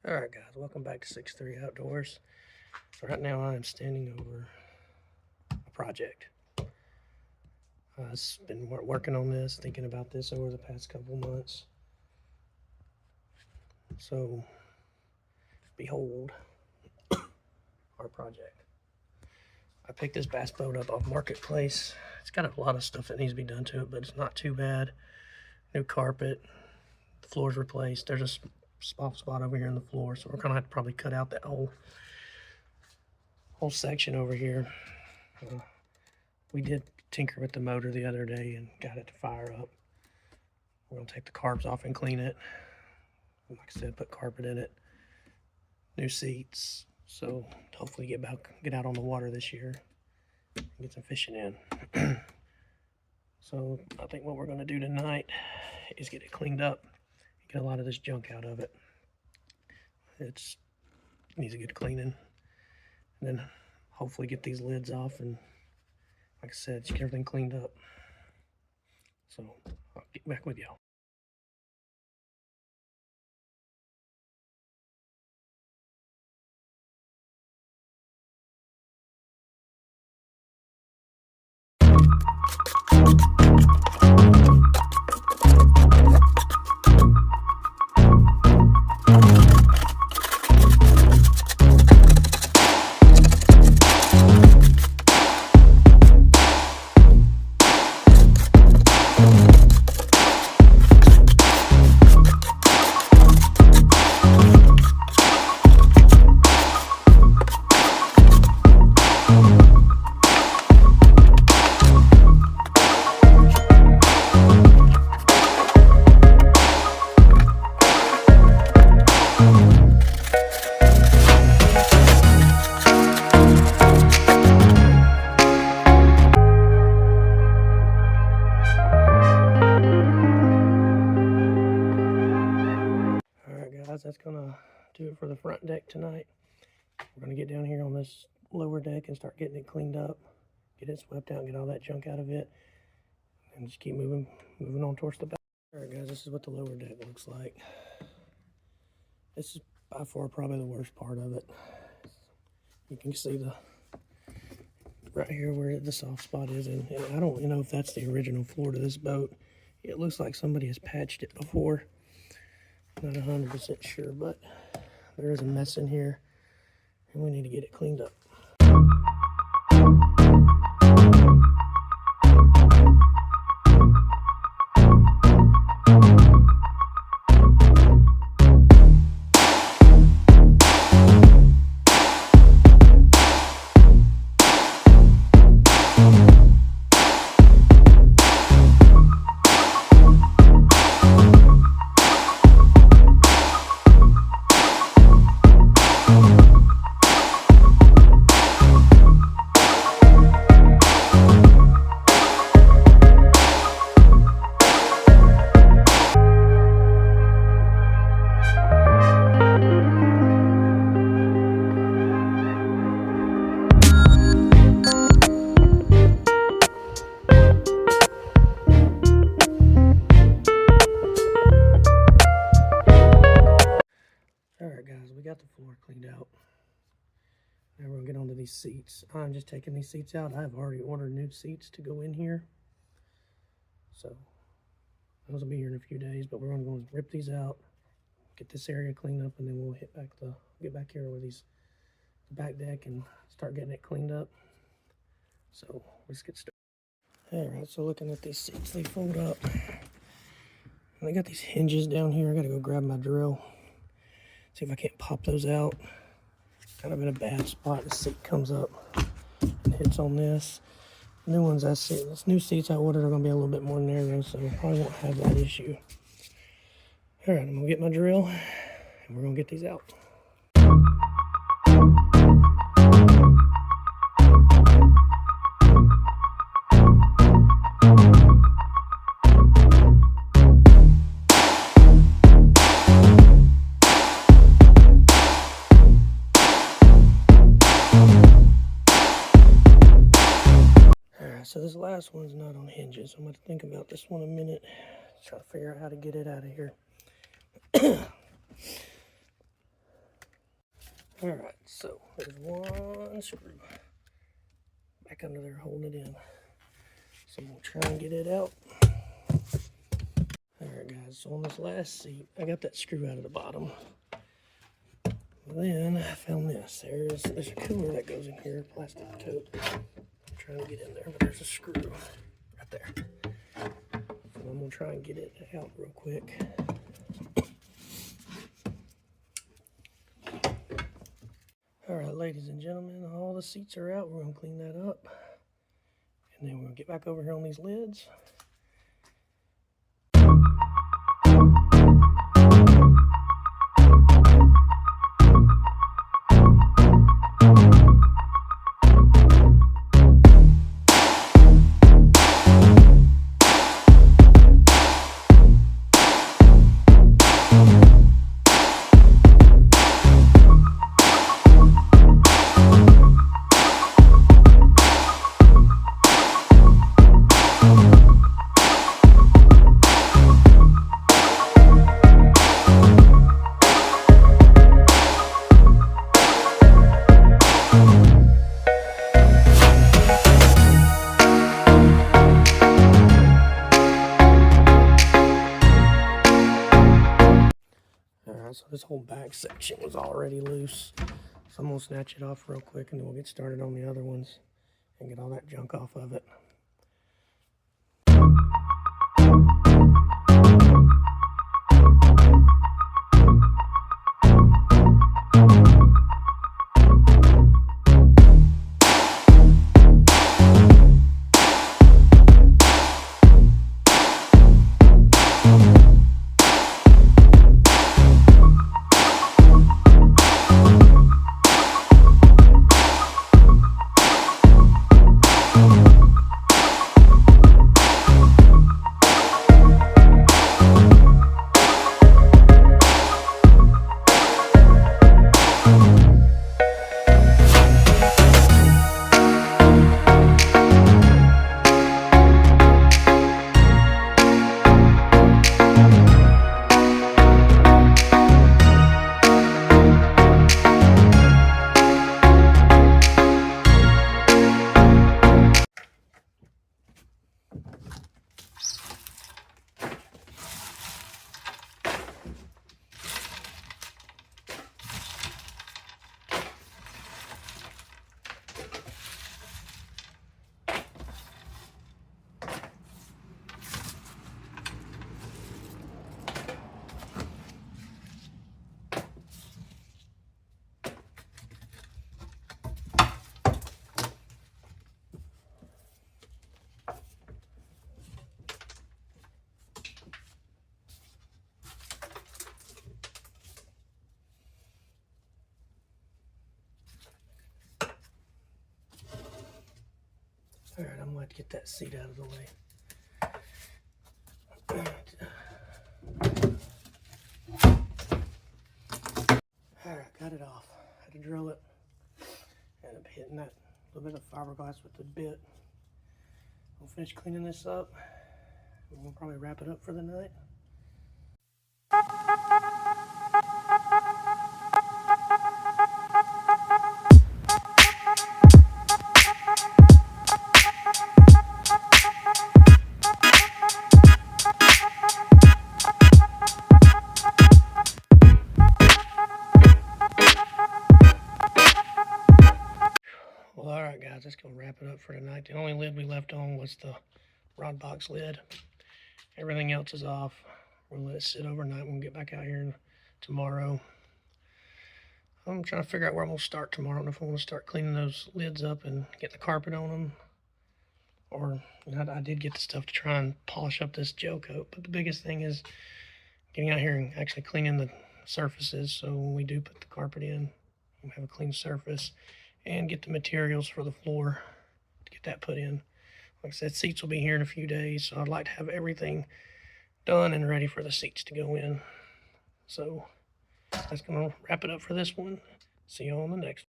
Alright guys, welcome back to 6-3 Outdoors. So right now I am standing over a project. I've been working on this, thinking about this over the past couple months. So, behold our project. I picked this bass boat up off Marketplace. It's got a lot of stuff that needs to be done to it, but it's not too bad. New carpet, the floor's replaced. There's a soft spot over here in the floor, so we're gonna have to probably cut out that whole section over here. We did tinker with the motor the other day and got it to fire up. We're gonna take the carbs off and clean it. Like I said, put carpet in it, new seats. So hopefully get out on the water this year and get some fishing in. So I think what we're gonna do tonight is get it cleaned up, get a lot of this junk out of it. It needs a good cleaning, and then hopefully get these lids off and, like I said, get everything cleaned up. So I'll get back with y'all. That's gonna do it for the front deck tonight. We're gonna get down here on this lower deck and start getting it cleaned up, get it swept out, get all that junk out of it, and just keep moving on towards the back. All right guys, this is what the lower deck looks like. This is by far probably the worst part of it. You can see right here where the soft spot is, and I don't know if that's the original floor to this boat. It looks like somebody has patched it before. Not 100% sure, but there is a mess in here and we need to get it cleaned up. Alright guys, we got the floor cleaned out. Now we're going to get onto these seats. I'm just taking these seats out. I've already ordered new seats to go in here. So those will be here in a few days, but we're going to go and rip these out, get this area cleaned up, and then we'll get back here with the back deck and start getting it cleaned up. So let's get started. Alright, so looking at these seats, they fold up. And they got these hinges down here. I gotta go grab my drill. See if I can't pop those out. Kind of in a bad spot. The seat comes up and hits on this. The new ones I see, these new seats I ordered are gonna be a little bit more narrow, so I probably won't have that issue. Alright, I'm gonna get my drill and we're gonna get these out. So this last one's not on hinges. I'm going to think about this one a minute. Try to figure out how to get it out of here. Alright, so there's one screw back under there holding it in. So I'm going to try and get it out. Alright guys, so on this last seat, I got that screw out of the bottom. Then I found this. There's a cooler that goes in here, plastic tote. I'm trying to get in there, but there's a screw right there. So I'm going to try and get it out real quick. Alright, ladies and gentlemen, all the seats are out. We're going to clean that up. And then we're going to get back over here on these lids. So this whole back section was already loose. So I'm going to snatch it off real quick and then we'll get started on the other ones and get all that junk off of it. Alright, I'm going to get that seat out of the way. Alright, got it off. Had to drill it. Ended up hitting that little bit of fiberglass with the bit. We'll finish cleaning this up. We'll probably wrap it up for the night. Well, alright guys, that's going to wrap it up for tonight. The only lid we left on was the rod box lid. Everything else is off. We'll let it sit overnight. We'll get back out here tomorrow. I'm trying to figure out where I'm going to start tomorrow. I don't know if I want to start cleaning those lids up and get the carpet on them. Or, you know, I did get the stuff to try and polish up this gel coat. But the biggest thing is getting out here and actually cleaning the surfaces. So when we do put the carpet in, we'll have a clean surface. And get the materials for the floor to get that put in. Like I said, seats will be here in a few days, so I'd like to have everything done and ready for the seats to go in. So that's going to wrap it up for this one. See you on the next one.